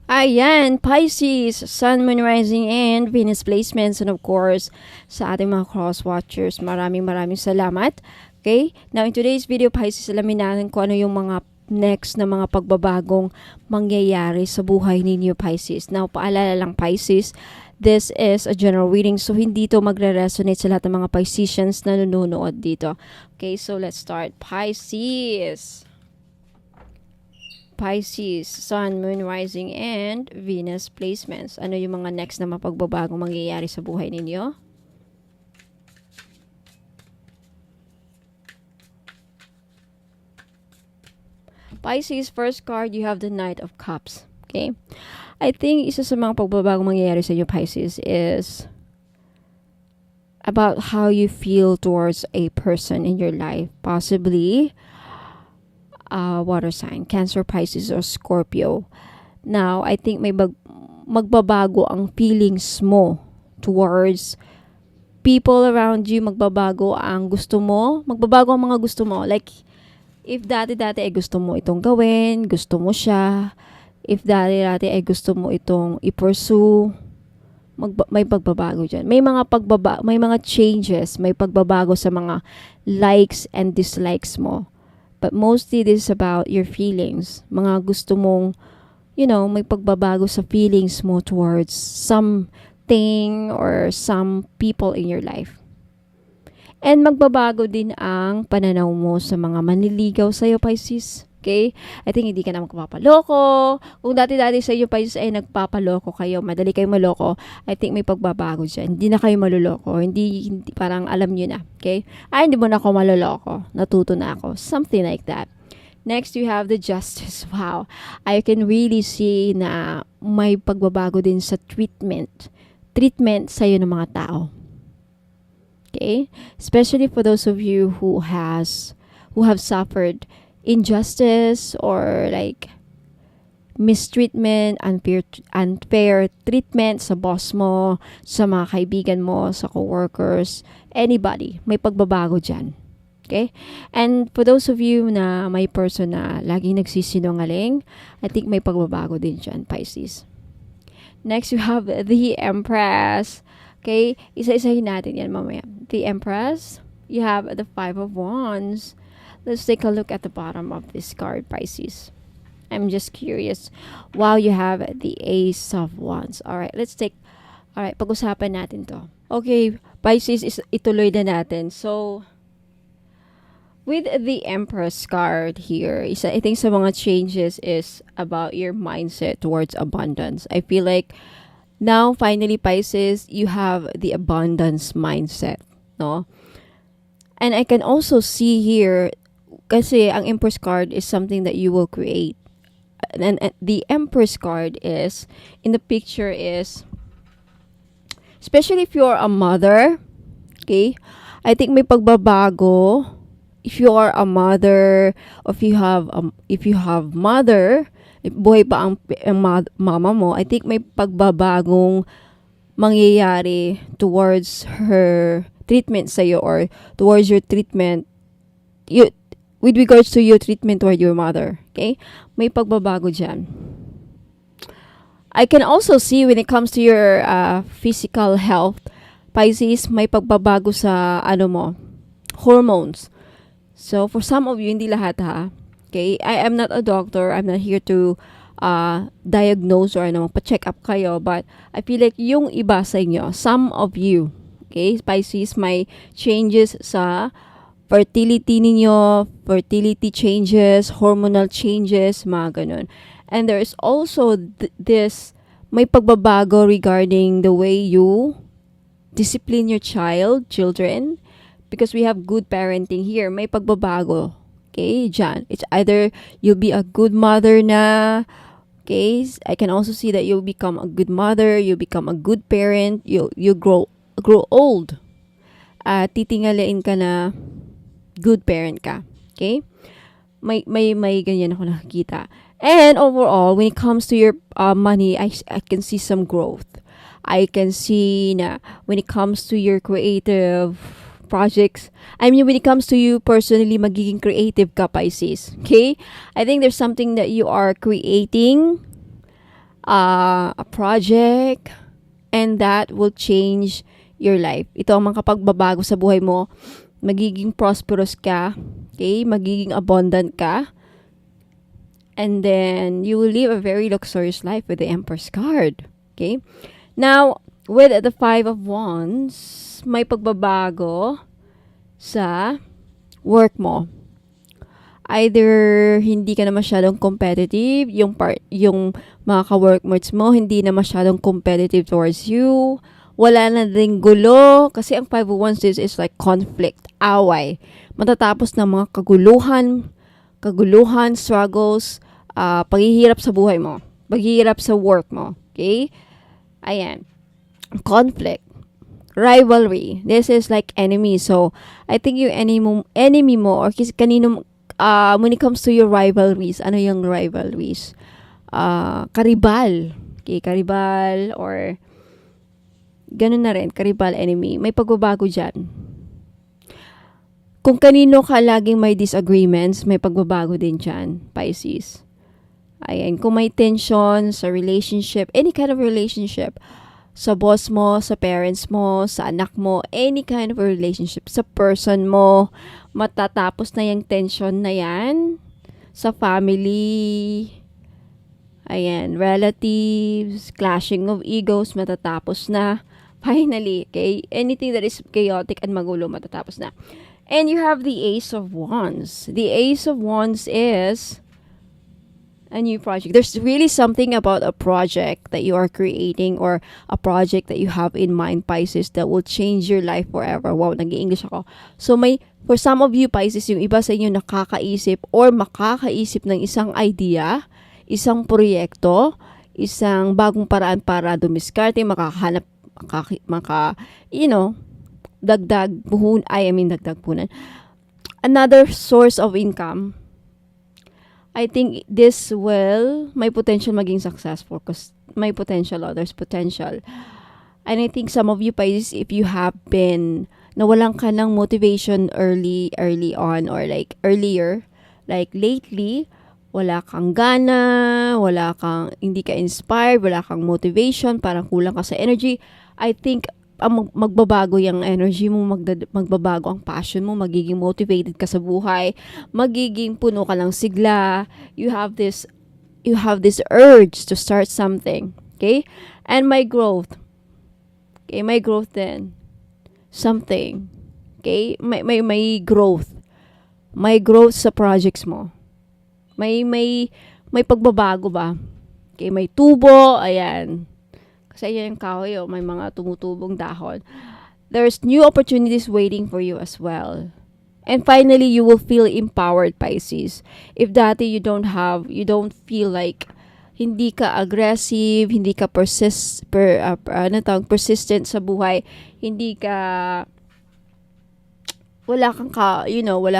Ayan, Pisces, Sun, Moon, Rising, and Venus placements. And of course, sa ating mga cross-watchers, maraming salamat. Okay? Now, in today's video, Pisces, alamin natin kung ano yung mga next na mga pagbabagong mangyayari sa buhay ninyo, Pisces. Now, paalala lang, Pisces, this is a general reading, so hindi to magre-resonate sa lahat ng mga Pisceans na nanonood dito. Okay, so let's start. Pisces, Sun, Moon, Rising, and Venus placements. Ano yung mga next na mapagbabagong mangyayari sa buhay ninyo? Pisces, first card, you have the Knight of Cups. Okay? I think isa sa mga pagbabagong mangyayari sa inyo, Pisces, is about how you feel towards a person in your life. Possibly, water sign, Cancer, Pisces, or Scorpio. Now, I think may magbabago ang feelings mo towards people around you. Magbabago ang gusto mo. Magbabago ang mga gusto mo. Like, if dati ay gusto mo itong gawin, gusto mo siya. If dati ay gusto mo itong i-pursue, may pagbabago dyan. May mga changes, may pagbabago sa mga likes and dislikes mo. But mostly this is about your feelings. Mga gusto mong, may pagbabago sa feelings mo towards something or some people in your life. And magbabago din ang pananaw mo sa mga manliligaw sa'yo, Pisces. Okay? I think hindi ka na magpapaloko. Kung dati-dati sa iyo, Pisces, ay nagpapaloko kayo, madali kayo maloko, I think may pagbabago dyan. Hindi na kayo maluloko. Hindi parang alam nyo na. Okay? Ay, hindi mo na ako maluloko. Natuto na ako. Something like that. Next, you have the Justice. Wow. I can really see na may pagbabago din sa treatment sa'yo ng mga tao. Okay? Especially for those of you who have suffered injustice or like mistreatment, unfair treatment sa boss mo, sa mga kaibigan mo, sa coworkers, anybody, may pagbabago dyan. Okay? And for those of you na may person na laging nagsisinungaling, I think may pagbabago din dyan, Pisces. Next, you have the Empress. Okay? Isa-isahin natin yan mamaya. The Empress, you have the Five of Wands. Let's take a look at the bottom of this card, Pisces. I'm just curious. Wow, you have the Ace of Wands. Alright, pag-usapan natin to. Okay, Pisces, ituloy na natin. So, with the Empress card here, I think sa mga changes is about your mindset towards abundance. I feel like now, finally, Pisces, you have the abundance mindset, no? And I can also see here, kasi ang Empress card is something that you will create. And the Empress card is, in the picture is, especially if you're a mother, okay, I think may pagbabago. If you are a mother, or if you have mother, if buhay pa ang mama mo, I think may pagbabagong mangyayari towards her treatment sa'yo or towards your treatment, with regards to your treatment toward your mother. Okay? May pagbabago dyan. I can also see when it comes to your physical health, Pisces, may pagbabago sa hormones. So, for some of you, hindi lahat ha. Okay? I am not a doctor. I'm not here to diagnose or pa-check up kayo. But I feel like yung iba sa inyo, some of you, okay, Pisces, may changes sa fertility ninyo, fertility changes, hormonal changes, mga ganun. And there is also may pagbabago regarding the way you discipline your children, because we have good parenting here. May pagbabago. Okay, dyan. It's either you'll be a good mother na, okay, I can also see that you'll become a good mother, you become a good parent, you grow old. Titingalain ka na good parent ka. Okay? May ganyan ako nakikita. And overall, when it comes to your money, I can see some growth. I can see na when it comes to your creative projects, when it comes to you personally, magiging creative ka, Pisces. Okay? I think there's something that you are creating a project, and that will change your life. Ito ang mga pagbabago sa buhay mo. Magiging prosperous ka, okay? Magiging abundant ka. And then, you will live a very luxurious life with the Emperor's card. Okay? Now, with the Five of Wands, may pagbabago sa work mo. Either hindi ka na masyadong competitive, yung mga ka-workmates mo hindi na masyadong competitive towards you. Wala na ding gulo kasi ang Five of Wands is like conflict, away. Matatapos ng mga kaguluhan, struggles, paghihirap sa buhay mo, paghihirap sa work mo. Okay? Ayan. Conflict. Rivalry. This is like enemy. So, I think yung enemy mo or kanino, when it comes to your rivalries, ano yung rivalries? Karibal. Okay, karibal or ganun na rin, karibal, enemy. May pagbabago dyan. Kung kanino ka laging may disagreements, may pagbabago din dyan, Pisces. Ayan, kung may tension sa relationship, any kind of relationship, sa boss mo, sa parents mo, sa anak mo, any kind of relationship, sa person mo, matatapos na yung tension na yan, sa family, ayan, relatives, clashing of egos, matatapos na, finally, okay? Anything that is chaotic and magulo, matatapos na. And you have the Ace of Wands. The Ace of Wands is a new project. There's really something about a project that you are creating or a project that you have in mind, Pisces, that will change your life forever. Wow, nag-i-English ako. So for some of you, Pisces, yung iba sa inyo nakakaisip or makakaisip ng isang idea, isang proyekto, isang bagong paraan para dumiskarte, makahanap, dagdag puhunan. Another source of income. I think this will, may potential maging successful because may potential, there's potential. And I think some of you, Pisces, if you have been, nawalan ka ng motivation early on or like earlier, like lately, wala kang gana, hindi ka inspired, wala kang motivation, parang kulang ka sa energy, I think magbabago yung energy mo, magbabago ang passion mo, magiging motivated ka sa buhay, magiging puno ka ng sigla, you have this urge to start something, okay? And my growth then, something, okay? May growth sa projects mo, may pagbabago ba, okay? May tubo, ayan. Kasi yan yung kahoy, may mga tumutubong dahon. There's new opportunities waiting for you as well. And finally, you will feel empowered, Pisces. If dati you don't feel like hindi ka aggressive, hindi ka persistent sa buhay, wala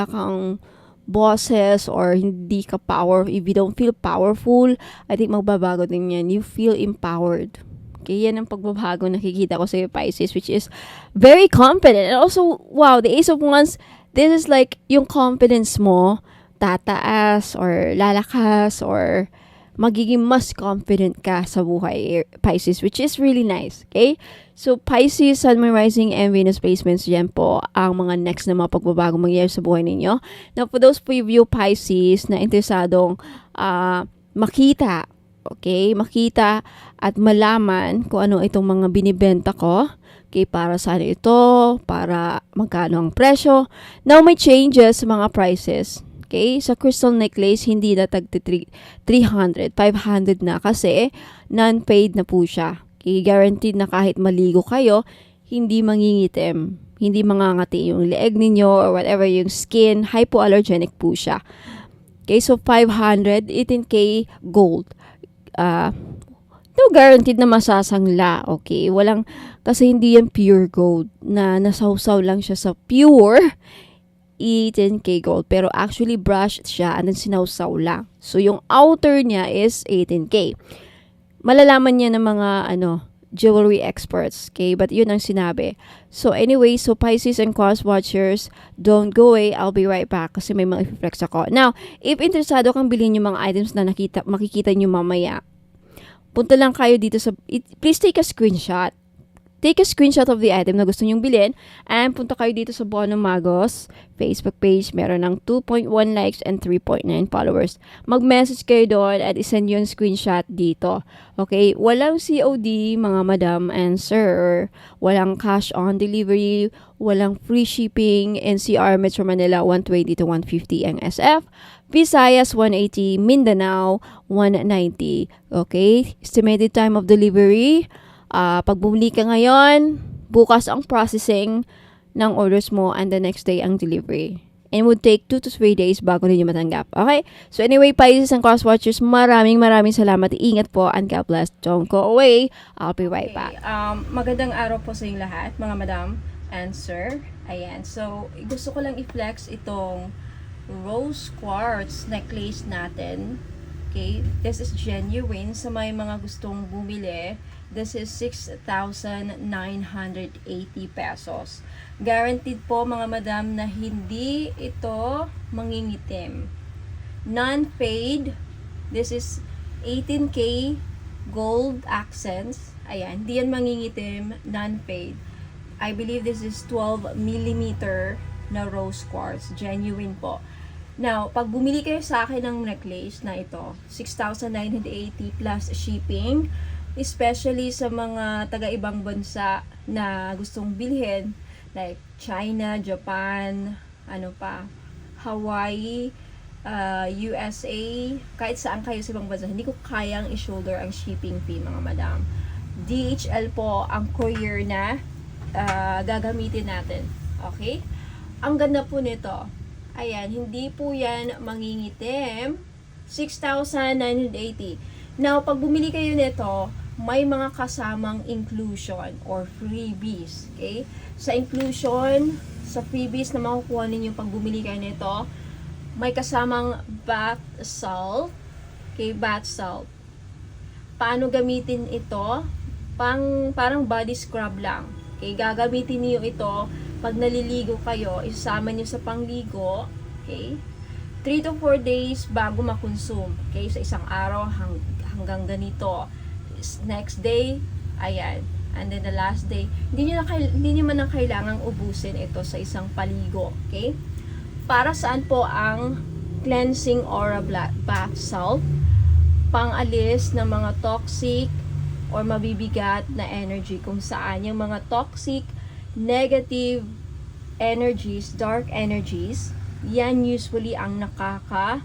kang bosses or hindi ka if you don't feel powerful, I think magbabago din yan. You feel empowered. Okay, yan ang pagbabago nakikita ko sa Pisces, which is very confident. And also, wow, the Ace of Wands, this is like yung confidence mo, tataas or lalakas or magiging mas confident ka sa buhay, Pisces, which is really nice. Okay? So, Pisces, Sun, Moon, Rising, and Venus placements, yan po ang mga next na mga pagbabago mangyayari sa buhay ninyo. Now, for those preview Pisces na interesadong makita at malaman kung ano itong mga binibenta ko, okay, para saan ito, para magkano ang presyo. Now, may changes sa mga prices. Okay, sa crystal necklace, hindi na tag 300, 500 na kasi non-paid na po siya. Okay, guaranteed na kahit maligo kayo, hindi mangingitim, hindi mangangati yung leeg ninyo or whatever yung skin, hypoallergenic po siya. Okay, so 500, 18K gold. No guaranteed na masasangla, okay? Kasi hindi yan pure gold na nasawsaw lang siya sa pure 18K gold. Pero actually brushed siya and then sinawsaw lang. So yung outer niya is 18K. Malalaman niya ng mga jewelry experts, okay? But yun ang sinabi. So anyway, so Pisces and Cross Watchers, don't go away. I'll be right back kasi may mga i-flex ako. Now, if interesado kang bilhin yung mga items na makikita nyo mamaya, punta lang kayo dito please take a screenshot. Take a screenshot of the item na gusto nyong bilhin and punta kayo dito sa Bono Magos Facebook page. Meron ng 2.1 likes and 3.9 followers. Mag-message kayo doon at isend yung screenshot dito. Okay? Walang COD, mga madam and sir. Walang cash on delivery. Walang free shipping. NCR Metro Manila 120 to 150 ang SF. Visayas 180, Mindanao 190. Okay? Estimated time of delivery. Pag bumili ka ngayon, bukas ang processing ng orders mo and the next day ang delivery. And would take 2 to 3 days bago ninyo matanggap. Okay? So anyway, Pisces and Crosswatchers, maraming salamat. Ingat po and God bless. Don't go away. I'll be right back. Magandang araw po sa inyong lahat, mga madam and sir. Ayan. So, gusto ko lang i-flex itong rose quartz necklace natin. Okay? This is genuine sa may mga gustong bumili. This is 6,980 pesos. Guaranteed po, mga madam, na hindi ito mangingitim. Non-fade. This is 18K gold accents. Ayan, hindi yan mangingitim. Non-fade. I believe this is 12 millimeter na rose quartz. Genuine po. Now, pag bumili kayo sa akin ng necklace na ito, 6,980 plus shipping, especially sa mga taga-ibang bansa na gustong bilhin, like China, Japan, Hawaii, USA, kahit saan kayo sa ibang bansa, hindi ko kayang i-shoulder ang shipping fee, mga madam. DHL po ang courier na gagamitin natin. Okay? Ang ganda po nito. Ayan, hindi po yan mangingitim. 6,980. Now, pag bumili kayo nito, may mga kasamang inclusion or freebies. Okay? Sa inclusion, sa freebies na makukuha ninyo pag bumili kayo nito, may kasamang bath salt. Okay, bath salt. Paano gamitin ito? Parang body scrub lang. Okay, gagamitin niyo ito pag naliligo kayo, isasama niyo sa pangligo. Okay? 3 to 4 days bago makonsume. Okay? Sa isang araw hanggang ganito. Next day, ayan. And then the last day, hindi nyo man na kailangang ubusin ito sa isang paligo. Okay? Para saan po ang cleansing aura bath salt? Pang-alis ng mga toxic or mabibigat na energy. Kung saan yung mga toxic, negative energies, dark energies, yan usually ang nagcreate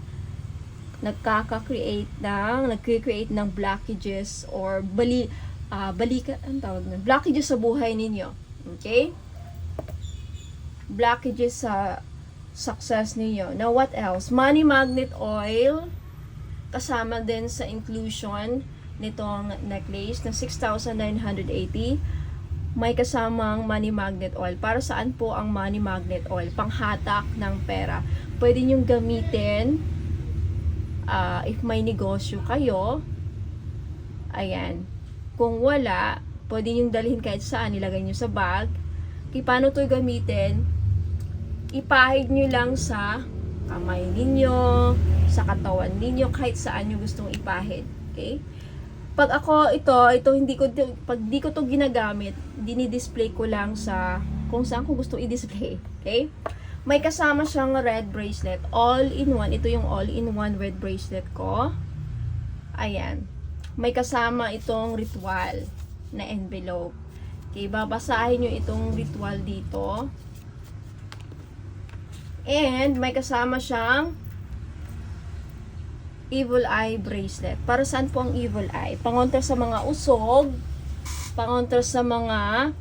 ng blockages or blockages sa buhay ninyo. Okay? Blockages sa success ninyo. Now, what else? Money magnet oil, kasama din sa inclusion nitong necklace na 6,980. May kasamang money magnet oil. Para saan po ang money magnet oil? Panghatak ng pera. Pwede nyong gamitin if may negosyo kayo. Ayan. Kung wala, pwede nyong dalhin kahit saan. Ilagay nyo sa bag. Okay, paano ito gamitin? Ipahid nyo lang sa kamay ninyo, sa katawan ninyo, kahit saan nyo gustong ipahid. Okay? Pag ako pag di ko to ginagamit, dinidisplay ko lang sa kung saan ko gusto i-display. Okay? May kasama siyang red bracelet. All-in-one. Ito yung all-in-one red bracelet ko. Ayan. May kasama itong ritual na envelope. Okay, babasahin nyo itong ritual dito. And may kasama siyang evil eye bracelet. Para saan po ang evil eye? Pangontra sa mga usog, pangontra sa mga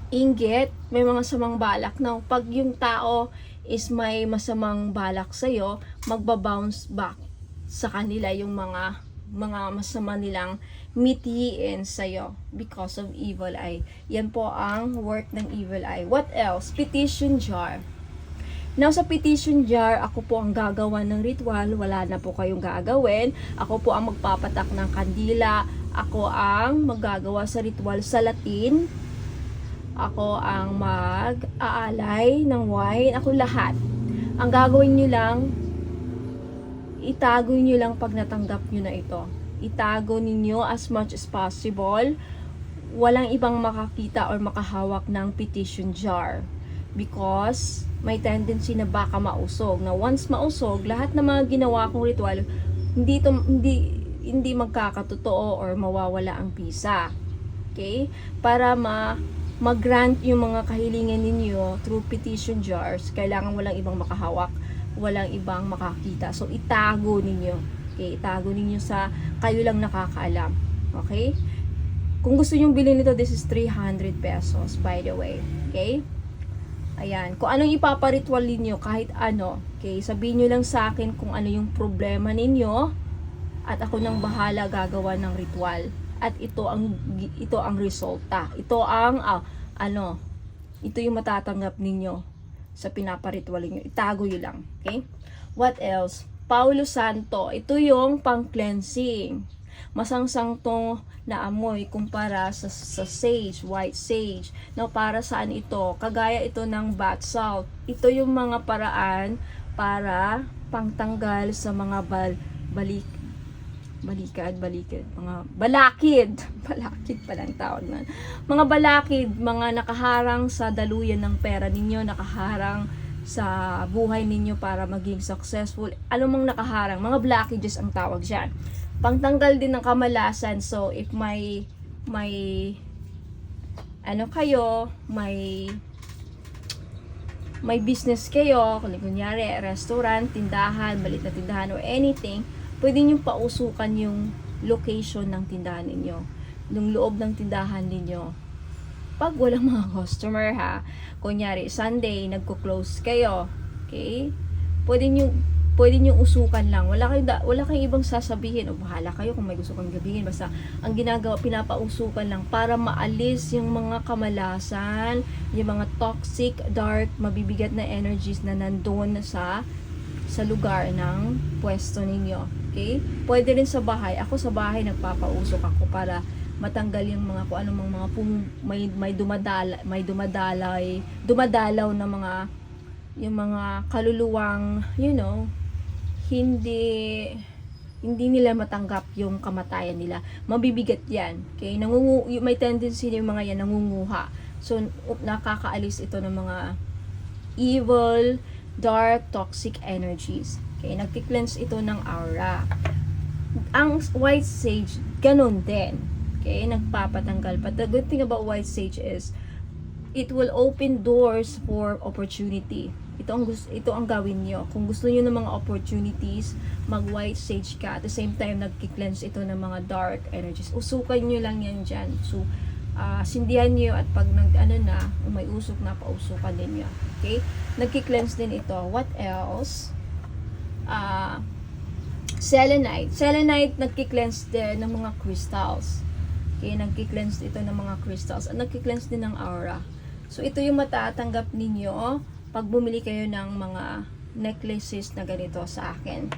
inggit, may mga samang balak. Now, pag yung tao is may masamang balak sa'yo, magbabounce back sa kanila yung mga masama nilang mitiin sa'yo because of evil eye. Yan po ang work ng evil eye. What else? Petition jar. Now, sa petition jar, ako po ang gagawa ng ritual. Wala na po kayong gagawin. Ako po ang magpapatak ng kandila. Ako ang maggagawa sa ritual sa Latin. Ako ang mag-aalay ng wine. Ako lahat. Ang gagawin nyo lang, itago nyo lang pag natanggap nyo na ito. Itago ninyo as much as possible. Walang ibang makakita or makahawak ng petition jar. Because may tendency na baka mausog. Na once mausog, lahat ng mga ginawa kong ritual, hindi magkakatotoo or mawawala ang visa. Okay? Para mag-grant yung mga kahilingan ninyo through petition jars, kailangan walang ibang makahawak, walang ibang makakita. So, itago ninyo. Okay? Itago ninyo sa kayo lang nakakaalam. Okay? Kung gusto nyong bilhin nito, this is 300 pesos, by the way. Okay? Ayan. Kung anong ipaparitual ninyo, kahit ano. Okay? Sabihin nyo lang sa akin kung ano yung problema ninyo, at ako nang bahala gagawa ng ritual. At ito ang resulta. Ito ang ito yung matatanggap ninyo sa pinaparitual ninyo. Itago yun lang. Okay? What else? Paulo Santo. Ito yung pang-cleansing. Masangsang to na amoy kumpara sa sage, white sage. Now, para saan ito? Kagaya ito ng bath salt. Ito yung mga paraan para pangtanggal sa mga mga balakid palang tawag na, mga balakid, mga nakaharang sa daluyan ng pera ninyo, nakaharang sa buhay ninyo para maging successful, anumang nakaharang, mga blockages ang tawag dyan. Pangtanggal din ng kamalasan. So if may business kayo, kunyari restaurant, tindahan, maliit na tindahan or anything, pwede nyo pausukan yung location ng tindahan ninyo, yung loob ng tindahan ninyo. Pag walang mga customer ha, kunyari Sunday, nagko-close kayo, okay? Pwede nyo usukan lang. Wala kayong ibang sasabihin, o bahala kayo kung may gusto kang gabihin. Basta, ang ginagawa, pinapausukan lang para maalis yung mga kamalasan, yung mga toxic, dark, mabibigat na energies na nandoon sa lugar ng pwesto ninyo. Okay? Pwede rin sa bahay. Ako sa bahay nagpapausok ako para matanggal yung mga kung anong mga dumadalaw na mga yung mga kaluluwang hindi nila matanggap yung kamatayan nila. Mabibigat yan. Okay? May tendency yung mga yan nangunguha. So nakakaalis ito ng mga evil, dark, toxic energies. Okay, nagki-cleanse ito ng aura. Ang white sage, ganun din. Okay, nagpapatanggal. But the good thing about white sage is, it will open doors for opportunity. Ito ang gawin nyo. Kung gusto nyo ng mga opportunities, mag-white sage ka. At the same time, nagki-cleanse ito ng mga dark energies. Usukan nyo lang yan dyan. So, sindihan nyo at pag may usok na, pausukan din nyo. Okay? Nagki-cleanse din ito. What else? Selenite. Selenite, nagki-cleanse din ng mga crystals. Okay, nagki-cleanse ito ng mga crystals. At nagki-cleanse din ng aura. So, ito yung matatanggap ninyo pag bumili kayo ng mga necklaces na ganito sa akin.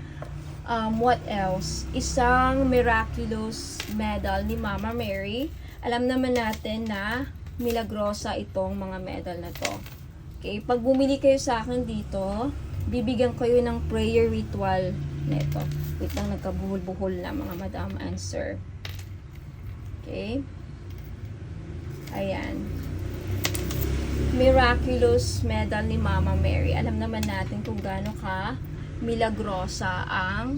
What else? Isang miraculous medal ni Mama Mary. Alam naman natin na milagrosa itong mga medal na to. Okay, pag bumili kayo sa akin dito, bibigyan ko yun ng prayer ritual nito. Wait lang, nagkabuhol-buhol na mga madam and sir. Okay. Ayan. Miraculous medal ni Mama Mary. Alam naman natin kung gaano ka milagrosa ang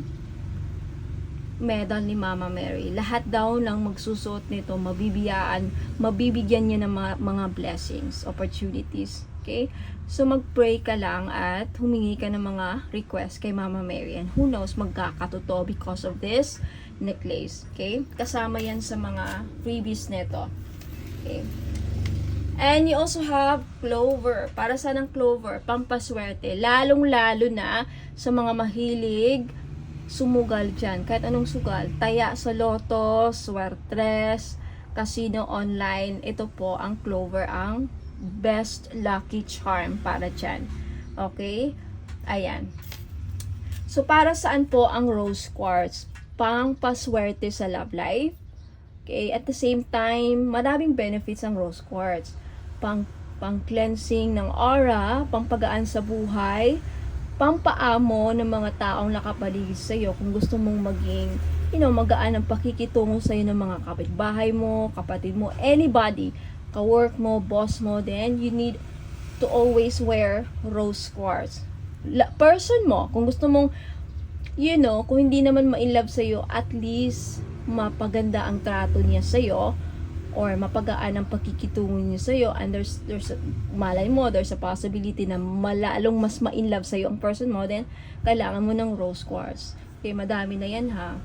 medal ni Mama Mary. Lahat daw ng magsusuot nito, mabibigyan niya ng mga blessings, opportunities. Okay? So, mag-pray ka lang at humingi ka ng mga request kay Mama Mary. And who knows, magkakatotoo because of this necklace. Okay? Kasama yan sa mga freebies nito. Okay? And you also have clover. Para saan ang clover? Pampaswerte. Lalong-lalo na sa mga mahilig sumugal dyan. Kahit anong sugal. Taya sa loto, swertres, casino online. Ito po ang clover, ang best lucky charm para dyan. Okay? Ayan. So, para saan po ang rose quartz? Pang-paswerte sa love life. Okay? At the same time, maraming benefits ang rose quartz. Pang-cleansing ng aura, pang-pagaan sa buhay, pampaamo ng mga taong nakapaligid sa iyo kung gusto mong maging magaan ang pakikitungo sa'yo ng mga kapitbahay mo, kapatid mo, anybody, ka-work mo, boss mo, then you need to always wear rose quartz. Person mo, kung gusto mong, kung hindi naman ma-inlove sa'yo, at least mapaganda ang trato niya sa'yo, or mapagaan ang pakikitungo niya sa'yo, and there's malay mo, there's a possibility na malalong mas ma-inlove sa'yo ang person mo, then kailangan mo ng rose quartz. Okay, madami na yan ha.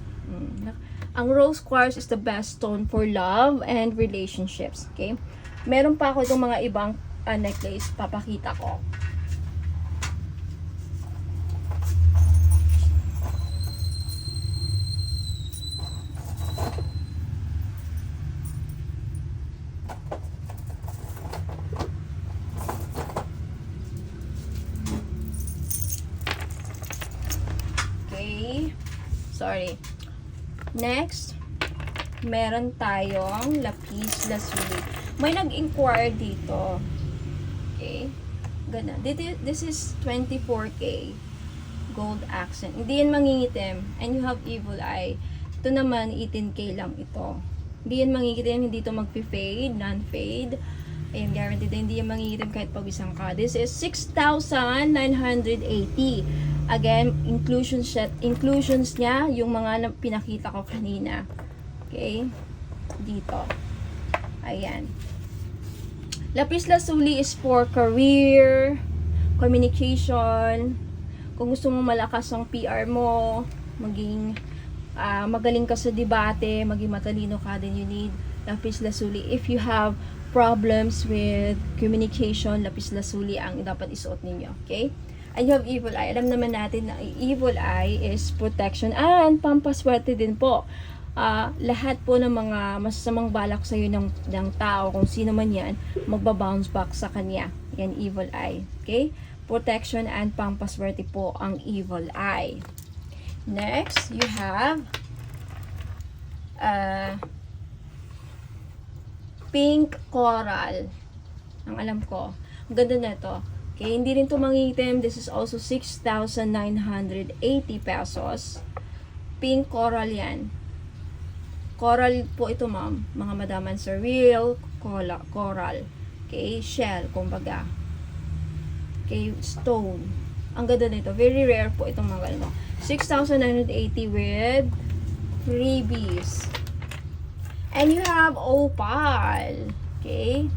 Ang rose quartz is the best stone for love and relationships. Okay? Meron pa ako itong mga ibang necklace. Papakita ko. Okay. Sorry. Next, meron tayong lapis lazuli. May nag-inquire dito. Okay. Ganda. This is 24K gold accent. Hindi yan mangingitim. And you have evil eye. Ito naman, 18K lang ito. Hindi yan mangingitim. Hindi ito mag-fade, non-fade. Ayan, guaranteed na hindi yan mangingitim kahit pawisang ka. This is 6,980. Again, inclusions niya, yung mga pinakita ko kanina. Okay? Dito. Ayan. Lapis lazuli is for career, communication. Kung gusto mo malakas ang PR mo, maging magaling ka sa debate, maging matalino ka, then you need lapis lazuli. If you have problems with communication, lapis lazuli ang dapat isuot ninyo. Okay? And you have evil eye. Alam naman natin na evil eye is protection and pampaswerte din po. Lahat po ng mga masasamang balak sa iyo ng tao, kung sino man yan, magbabounce back sa kanya. Yan, evil eye. Okay? Protection and pampaswerte po ang evil eye. Next, you have pink coral. Ang alam ko. Ang ganda na ito. Okay, hindi rin ito mangitim. This is also 6,980 pesos. Pink coral yan. Coral po ito, ma'am. Mga madaman sa real coral. Okay, shell, kumbaga. Okay, stone. Ang ganda nito. Very rare po itong mga ganito. 6,980 with freebies. And you have opal. Okay.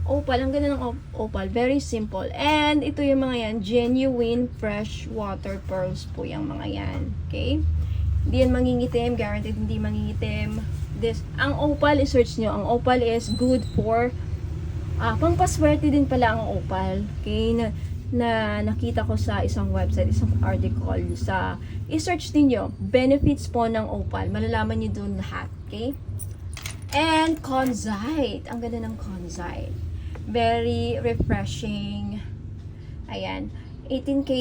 Opal, ang ganda ng opal. Very simple. And ito yung mga yan, genuine fresh water pearls po yung mga yan. Okay? Hindi yan mangingitim. Guaranteed hindi mangingitim. Ang opal, i-search nyo. Ang opal is good for pangpaswerte din pala ang opal. Okay? Na nakita ko sa isang website, isang article sa i-search niyo benefits po ng opal. Malalaman niyo doon lahat. Okay? And conzite. Ang ganda ng conzite. Very refreshing. Ayan. 18K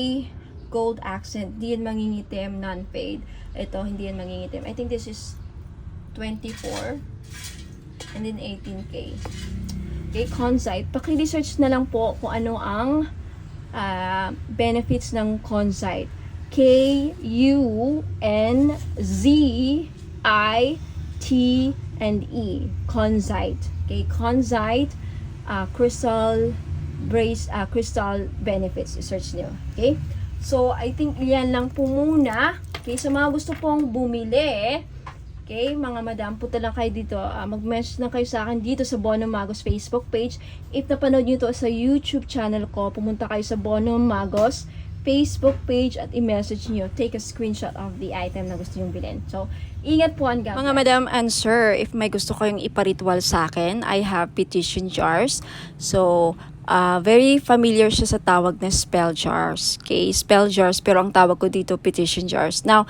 gold accent. Hindi yan mangingitim, non-fade. Ito, hindi yan mangingitim. I think this is 24. And then 18K. Okay, conzite. Paki-research na lang po kung ano ang benefits ng conzite. Kunzite. Conzite. Okay, conzite. Crystal benefits. I-search nyo. Okay? So, I think yan lang po muna. Okay? Sa mga gusto pong bumili, okay, mga madam, punta lang kayo dito. Mag-message na kayo sa akin dito sa Bono Magos Facebook page. If napanood nyo ito sa YouTube channel ko, pumunta kayo sa Bono Magos Facebook page at i-message nyo. Take a screenshot of the item na gusto nyo bilhin. So, ingat po ang Mga madam and sir, if may gusto kayong iparitual sa akin, I have petition jars. So, very familiar siya sa tawag na spell jars. Okay, spell jars, pero ang tawag ko dito petition jars. Now,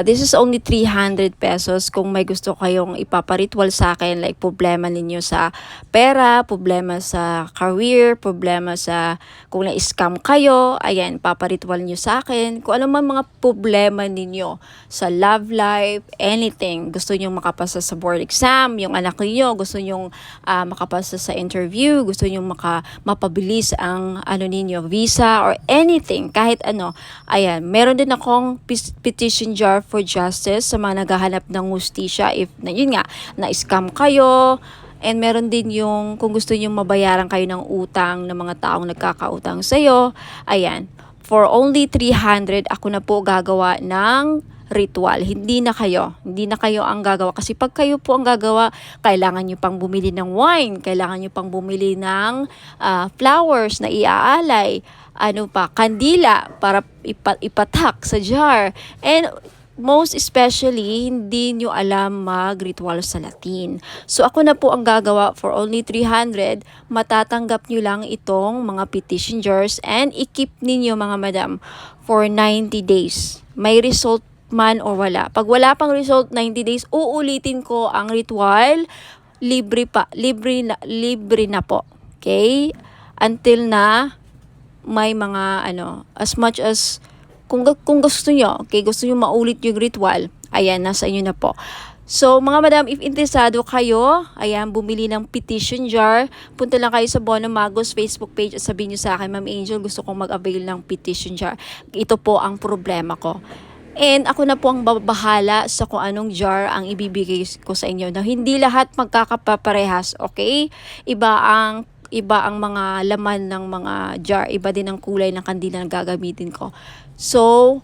this is only 300 pesos kung may gusto kayong ipaparitual sa akin, like problema ninyo sa pera, problema sa career, problema sa kung na-scam kayo, ayan, paparitual nyo sa akin. Kung ano man mga problema ninyo sa love life, anything, gusto nyo makapasa sa board exam, yung anak niyo gusto nyo makapasa sa interview, gusto nyo mapabilis ang ninyo, visa or anything, kahit ano, ayan, meron din akong petition jar jar for justice sa mga naghahanap ng hustisya if na yun nga na-scam kayo. And meron din yung kung gusto niyo mabayaran kayo ng utang ng mga taong nagkakautang sa iyo. Ayan, for only 300 ako na po gagawa ng ritual. Hindi na kayo ang gagawa. Kasi pag kayo po ang gagawa, kailangan nyo pang bumili ng wine, kailangan nyo pang bumili ng flowers na iaalay, ano pa, kandila para ipatak sa jar. And most especially, hindi nyo alam mag-ritual sa Latin. So, ako na po ang gagawa for only 300. Matatanggap nyo lang itong mga petition jars and i-keep ninyo mga madam for 90 days. May result man or wala. Pag wala pang result 90 days, uulitin ko ang ritual. Libre na po. Okay? Until na may mga as much as kung gusto nyo, okay, gusto nyo maulit yung ritual, ayan, nasa inyo na po. So, mga madam, if interesado kayo, ayan, bumili ng petition jar, punta lang kayo sa Bono Magos Facebook page at sabihin nyo sa akin, Ma'am Angel, gusto kong mag-avail ng petition jar. Ito po ang problema ko. And ako na po ang babahala sa kung anong jar ang ibibigay ko sa inyo. Na hindi lahat magkakaparehas, okay? Iba ang mga laman ng mga jar, iba din ang kulay ng kandila na gagamitin ko. So,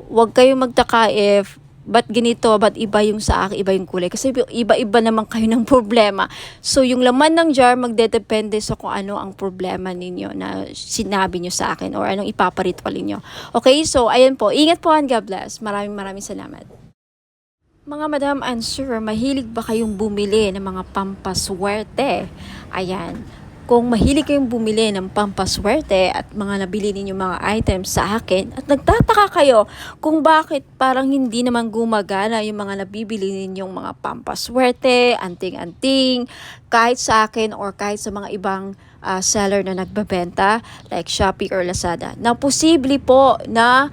wag kayong magtaka if ba't ganito, ba't iba yung sa akin, iba yung kulay. Kasi iba-iba naman kayo ng problema. So, yung laman ng jar, magdedepende sa kung ano ang problema ninyo na sinabi nyo sa akin or anong ipaparitwal ninyo. Okay, so, ayan po. Ingat po and God bless. Maraming salamat. Mga madam and sir, mahilig ba kayong bumili ng mga pampaswerte? Ayan. Kung mahilig kayong bumili ng pampaswerte at mga nabili ninyo mga items sa akin at nagtataka kayo kung bakit parang hindi naman gumagana yung mga nabibili ninyong mga pampaswerte, anting-anting, kahit sa akin or kahit sa mga ibang seller na nagbebenta like Shopee or Lazada. Na posible po na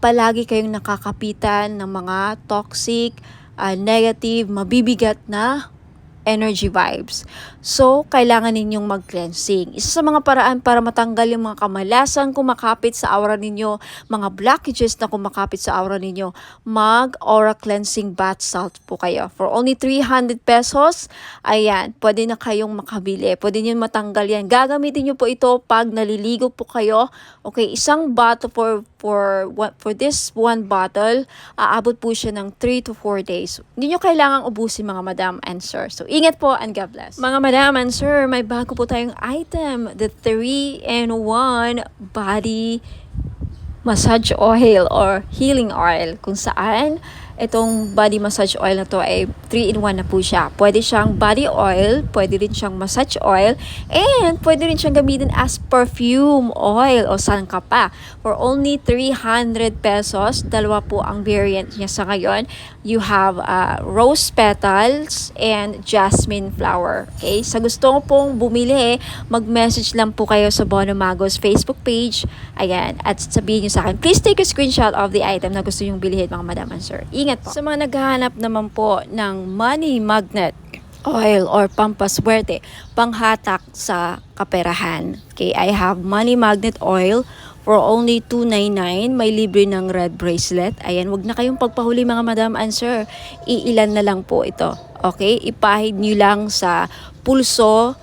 palagi kayong nakakapitan ng mga toxic, negative, mabibigat na energy vibes. So, kailangan ninyong mag-cleansing. Isa sa mga paraan para matanggal yung mga kamalasan kumakapit sa aura ninyo, mga blockages na kumakapit sa aura ninyo, mag-aura cleansing bath salt po kayo. For only 300 pesos, ayan, pwede na kayong makabili. Pwede nyo matanggal yan. Gagamitin nyo po ito pag naliligo po kayo. Okay, isang bottle for this one bottle, aabot po siya ng 3 to 4 days. Hindi nyo kailangang ubusin mga madam and sir. So, ingat po and God bless. Mga madam and sir, may bago po tayong item, the 3-in-1 body massage oil or healing oil, kung saan itong body massage oil na to ay 3-in-1 na po siya. Pwede siyang body oil, pwede rin siyang massage oil, and pwede rin siyang gamitin as perfume oil o saan ka pa. For only 300 pesos, dalawa po ang variant niya sa ngayon. You have rose petals and jasmine flower. Okay? Sa gusto pong bumili, mag-message lang po kayo sa Bono Magos Facebook page. Ayan. At sabihin nyo sa akin, please take a screenshot of the item na gusto nyong bilhin mga madam and sir. Ingat po. Sa mga naghahanap naman po ng money magnet oil or pampaswerte, panghatak sa kaperahan. Okay, I have money magnet oil for only 299. May libre ng red bracelet. Ayan, wag na kayong pagpahuli mga madam and sir. Iilan na lang po ito. Okay, ipahid nyo lang sa pulso,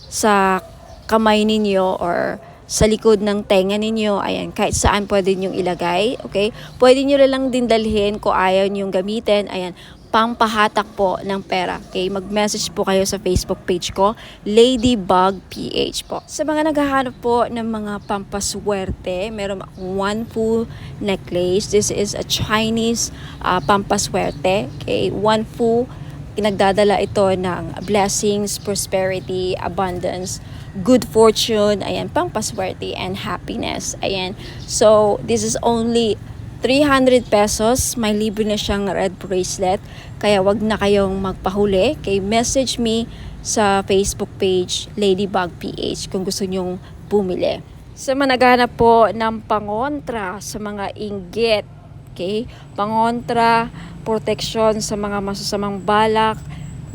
sa kamay ninyo or sa likod ng tenga ninyo. Ayan, kahit saan pwede nyong ilagay. Okay, pwede nyo lang din dalhin kung ayaw nyong gamitin. Ayan, pampahatak po ng pera. Okay, mag-message po kayo sa Facebook page ko, Ladybug PH po. Sa mga naghahanap po ng mga pampaswerte, meron akong one full necklace. This is a Chinese pampaswerte. Okay, one full, nagdadala ito ng blessings, prosperity, abundance, good fortune, ayan, pampaswerte and happiness. Ayan. So, this is only 300 pesos. May libre na siyang red bracelet. Kaya wag na kayong magpahuli. Okay, message me sa Facebook page Ladybug PH kung gusto nyong bumili. Sa mga naghahanap po ng pangontra sa mga inggit, okay, pangontra, proteksyon sa mga masasamang balak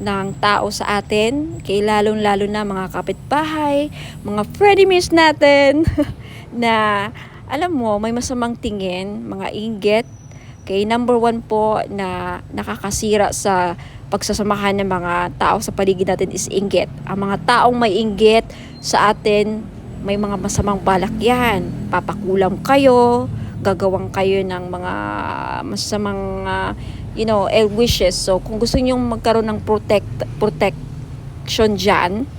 ng tao sa atin, kay lalong-lalo na mga kapitbahay, mga frenemies natin na alam mo, may masamang tingin, mga inggit, Okay, number 1 po na nakakasira sa pagsasamahan ng mga tao sa paligid natin is inggit. Ang mga taong may inggit sa atin, may mga masamang balak yan. Papakulam kayo, gagawang kayo ng mga masamang ill wishes. So kung gusto niyo magkaroon ng protection dyan,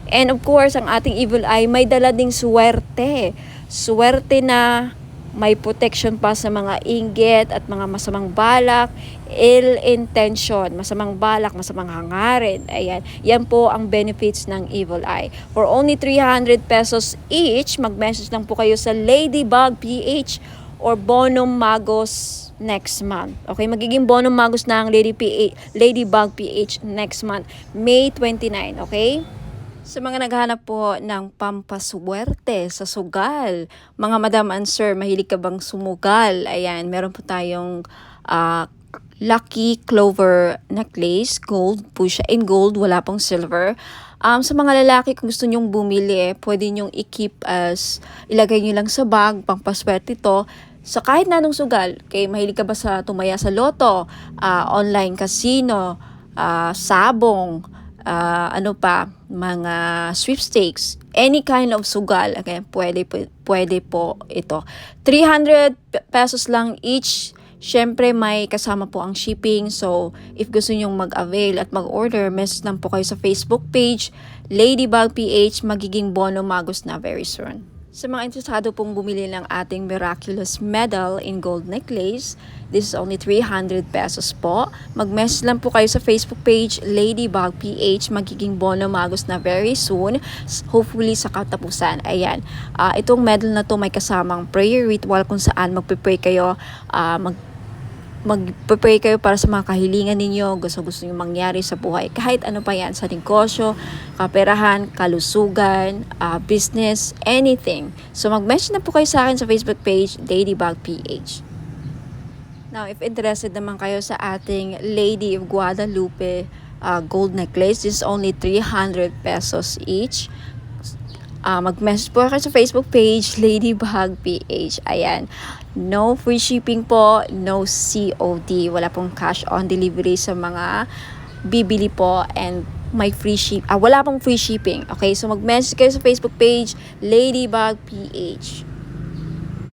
and of course, ang ating evil eye may dala ding swerte. Swerte na may protection pa sa mga inggit at mga masamang balak, ill intention, masamang balak, masamang hangarin. Ayan, yan po ang benefits ng evil eye. For only 300 pesos each, mag-message lang po kayo sa Ladybug PH or Bonum Magos next month. Okay, magiging Bonum Magos na ang Ladybug PH next month, May 29, okay? Sa mga naghahanap po ng pampaswerte sa sugal, mga madam and sir, mahilig ka bang sumugal? Ayan, meron po tayong Lucky Clover necklace, gold po siya, in gold, wala pong silver. Sa mga lalaki, kung gusto nyong bumili, pwede nyong i-keep as, ilagay nyo lang sa bag, pampaswerte to, sa kahit na anong sugal. Okay, mahilig ka ba sa tumaya sa loto, online casino, sabong, mga sweepstakes, any kind of sugal, okay, pwede po ito. 300 pesos lang each. Syempre may kasama po ang shipping. So if gusto nyong mag-avail at mag-order, message lang po kayo sa Facebook page Ladybug PH. Magiging Bonum Magos na very soon. Sa mga interesado pong bumili ng ating miraculous medal in gold necklace, this is only 300 pesos po. Mag-message lang po kayo sa Facebook page Ladybug PH. Magiging Bonum Magos na very soon, hopefully sa katapusan. Ayan, itong medal na to may kasamang prayer ritual kung saan magpe-pray kayo, mag-pray kayo para sa mga kahilingan ninyo, gusto nyo mangyari sa buhay. Kahit ano pa yan, sa negosyo, kaperahan, kalusugan, business, anything. So mag-message na po kayo sa akin sa Facebook page, Ladybug PH. Now, if interested naman kayo sa ating Lady of Guadalupe gold necklace, this is only 300 pesos each. Mag-message po kayo sa Facebook page, Ladybug PH. Ayan. No free shipping po, no COD. Wala pong cash on delivery sa mga bibili po, and may wala pong free shipping. Okay, so mag-message kayo sa Facebook page, Ladybug PH.